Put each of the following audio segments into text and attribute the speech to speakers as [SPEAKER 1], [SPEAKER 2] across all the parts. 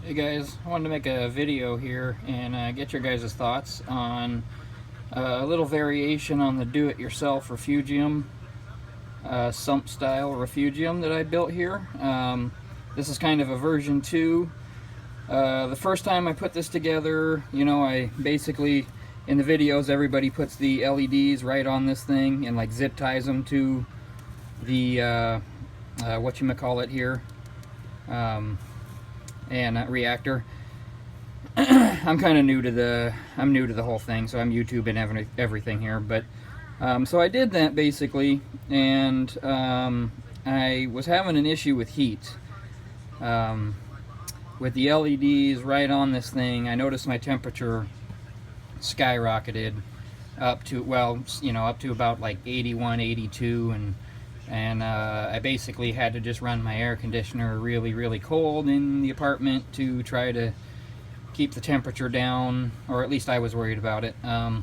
[SPEAKER 1] Hey guys, I wanted to make a video here and get your guys' thoughts on a little variation on the do-it-yourself Refugium sump style Refugium that I built here. This is kind of a version 2. The first time I put this together, I basically, in the videos, everybody puts the LEDs right on this thing and like zip ties them to the whatchamacallit here, and reactor. I'm kind of new to the whole thing, so I'm YouTubing everything here. But so I did that basically, and I was having an issue with heat. With the LEDs right on this thing, I noticed my temperature skyrocketed up to, well, up to about like 81, 82, and I basically had to just run my air conditioner really, really cold in the apartment to try to keep the temperature down, or at least I was worried about it. And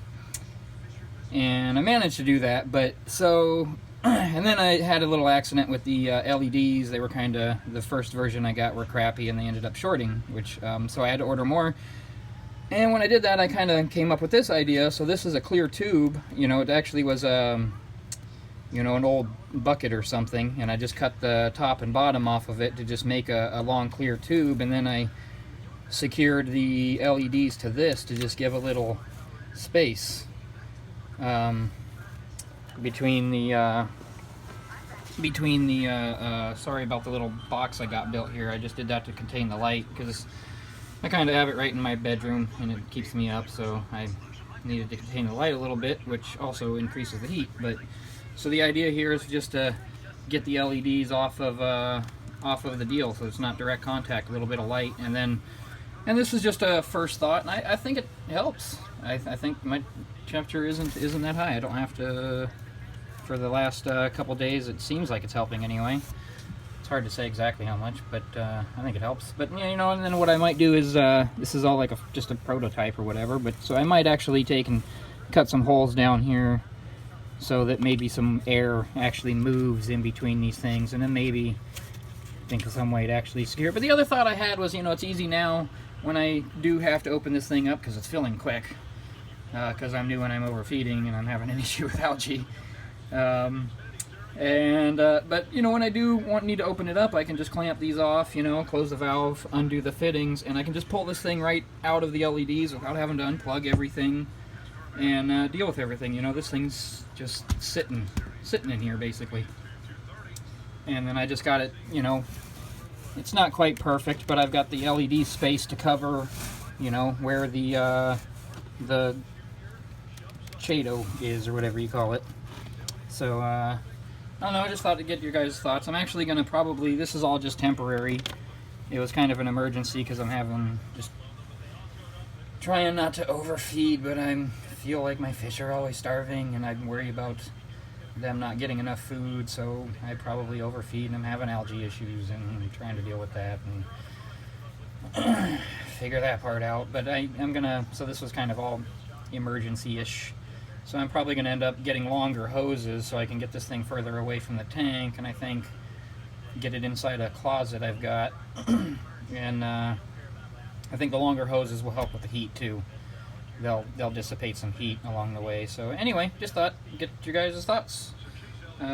[SPEAKER 1] I managed to do that, but so, and then I had a little accident with the LEDs. They were kind of, the first version I got were crappy, and they ended up shorting, which, so I had to order more. And when I did that, I kind of came up with this idea. So this is a clear tube. It actually was an old bucket or something, and I just cut the top and bottom off of it to just make a long clear tube, and then I secured the LEDs to this to just give a little space between the sorry about the little box I got built here. I just did that to contain the light because I kind of have it right in my bedroom and it keeps me up, so I needed to contain the light a little bit, which also increases the heat. But so the idea here is just to get the LEDs off of the deal, so it's not direct contact, a little bit of light, and this is just a first thought, and I think it helps. I think my temperature isn't that high. I don't have to, for the last couple days, it seems like it's helping anyway. It's hard to say exactly how much, but I think it helps. But and then what I might do is, this is all like just a prototype or whatever, but so I might actually take and cut some holes down here so that maybe some air actually moves in between these things, and then maybe think of some way to actually secure it. But the other thought I had was, it's easy now when I do have to open this thing up because it's filling quick, because I'm new and I'm overfeeding and I'm having an issue with algae. But when I do need to open it up, I can just clamp these off, close the valve, undo the fittings, and I can just pull this thing right out of the LEDs without having to unplug everything and deal with everything. This thing's just sitting in here basically. And then I just got it, it's not quite perfect, but I've got the LED space to cover, where the shado is, or whatever you call it. So, I don't know, I just thought to get your guys' thoughts. I'm actually going to probably, this is all just temporary. It was kind of an emergency because I'm just trying not to overfeed, but I feel like my fish are always starving, and I worry about them not getting enough food, so I probably overfeed, and I'm having algae issues, and I'm trying to deal with that and figure that part out. But I'm gonna, so this was kind of all emergency-ish, so I'm probably gonna end up getting longer hoses so I can get this thing further away from the tank, and I think get it inside a closet I've got. And I think the longer hoses will help with the heat too. They'll dissipate some heat along the way. So anyway, just thought, get your guys' thoughts.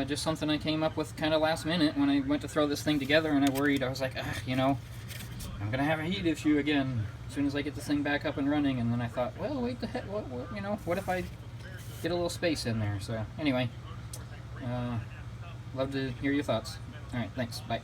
[SPEAKER 1] Just something I came up with kind of last minute when I went to throw this thing together, and I worried, I was like, I'm gonna have a heat issue again as soon as I get this thing back up and running. And then I thought, well, wait the heck, what if I get a little space in there? So anyway, love to hear your thoughts. All right, thanks, bye.